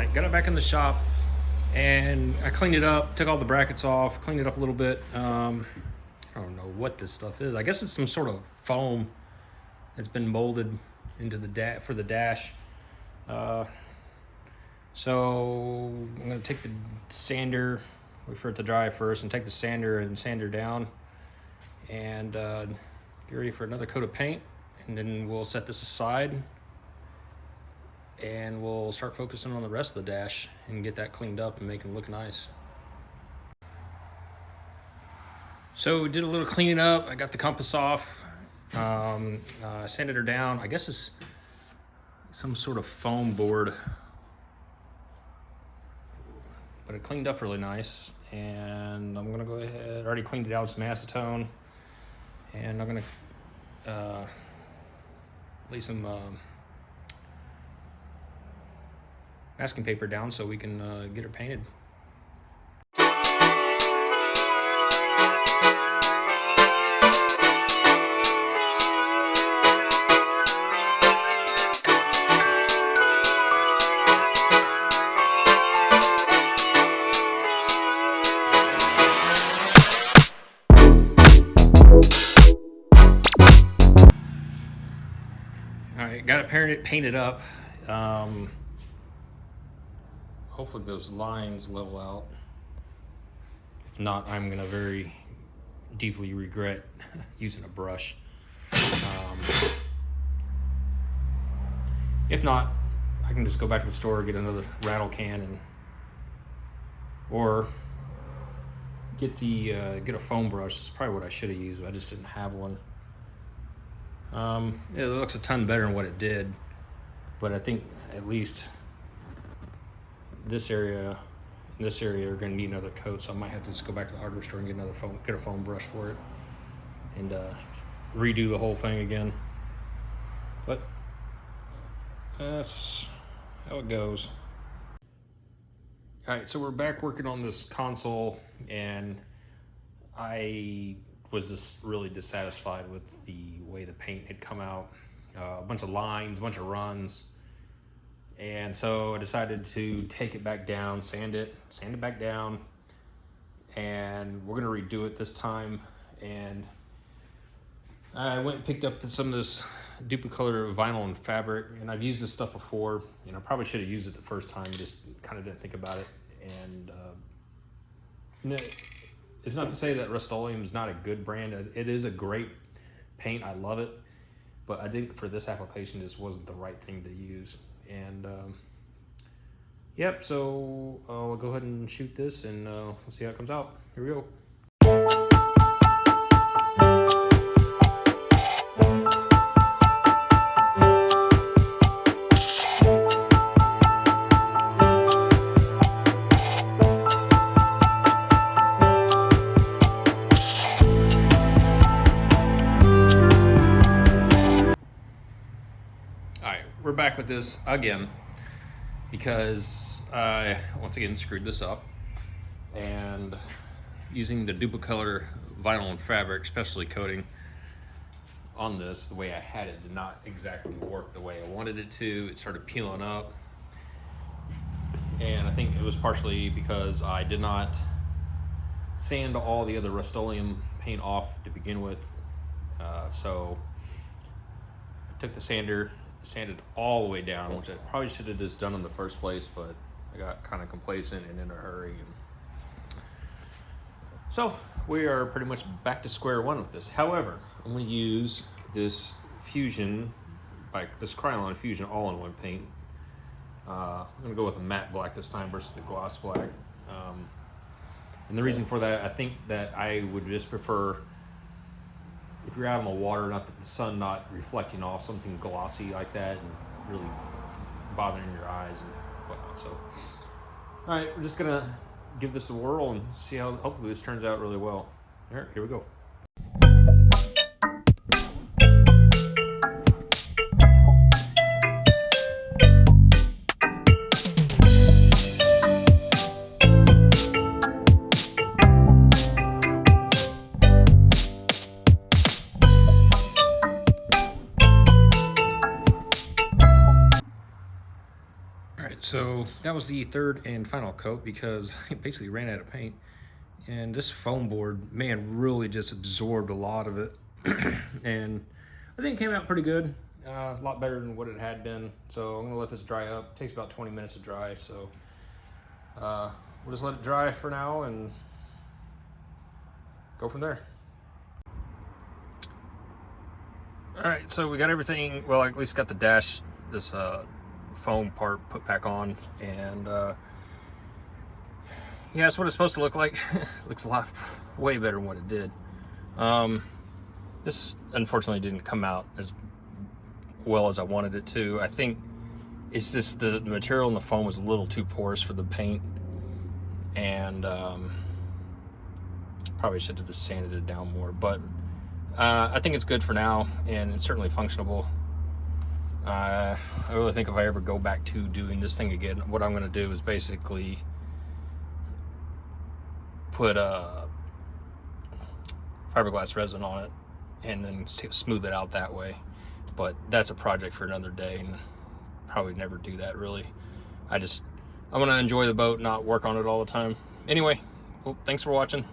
I got it back in the shop and I cleaned it up, took all the brackets off, cleaned it up a little bit. I don't know what this stuff is. I guess it's some sort of foam that's been molded into the for the dash. So I'm gonna take the sander, wait for it to dry first, and take the sander and sander down, and get ready for another coat of paint, and then we'll set this aside, and we'll start focusing on the rest of the dash and get that cleaned up and make it look nice. So we did a little cleaning up. I got the compass off, sanded her down. I guess it's some sort of foam board, but it cleaned up really nice. And I'm gonna go ahead, I already cleaned it out with some acetone, and I'm gonna lay some masking paper down so we can get her painted. All right, got it painted up. Hopefully those lines level out. If not, I'm gonna very deeply regret using a brush. If not, I can just go back to the store, get another rattle can, or get a foam brush. That's probably what I should have used, but I just didn't have one. It looks a ton better than what it did, but I think at least this area and this area are going to need another coat, so I might have to just go back to the hardware store and get a foam brush for it, and redo the whole thing again. But that's how it goes. All right, so we're back working on this console, and I was just really dissatisfied with the way the paint had come out. A bunch of lines, a bunch of runs. And so I decided to take it back down, sand it back down, and we're gonna redo it this time. And I went and picked up some of this Duplicolor vinyl and fabric, and I've used this stuff before, and I probably should have used it the first time, just kind of didn't think about it. And it's not to say that Rust-Oleum is not a good brand. It is a great paint, I love it, but I think for this application, this wasn't the right thing to use. And yep, so I'll go ahead and shoot this, and we'll see how it comes out. Here we go. We're back with this again because I once again screwed this up, and using the Duplicolor vinyl and fabric specialty coating on this the way I had it did not exactly work the way I wanted it to. It started peeling up, and I think it was partially because I did not sand all the other Rust-Oleum paint off to begin with. So I took the sander, sanded all the way down, which I probably should have just done in the first place, but I got kind of complacent and in a hurry. And so we are pretty much back to square one with this. However, I'm going to use this Fusion, like this Krylon Fusion all-in-one paint. I'm going to go with a matte black this time versus the gloss black. And the reason for that, I think that I would just prefer, if you're out on the water, not that the sun not reflecting off something glossy like that and really bothering your eyes and whatnot. So, all right, we're just gonna give this a whirl and see how, hopefully this turns out really well. All right, here we go. All right, so that was the third and final coat because I basically ran out of paint. And this foam board, man, really just absorbed a lot of it. And I think it came out pretty good, a lot better than what it had been. So I'm gonna let this dry up. It takes about 20 minutes to dry, so we'll just let it dry for now and go from there. All right, so we got everything, well, at least got the dash, this foam part put back on, and yeah, that's what it's supposed to look like. Looks a lot way better than what it did. This unfortunately didn't come out as well as I wanted it to. I think it's just the material in the foam was a little too porous for the paint, and probably should have just sanded it down more, but I think it's good for now, and it's certainly functional. I really think if I ever go back to doing this thing again, what I'm going to do is basically put a fiberglass resin on it and then smooth it out that way. But that's a project for another day, and probably never do that really. I want to enjoy the boat, not work on it all the time. Anyway, well, thanks for watching.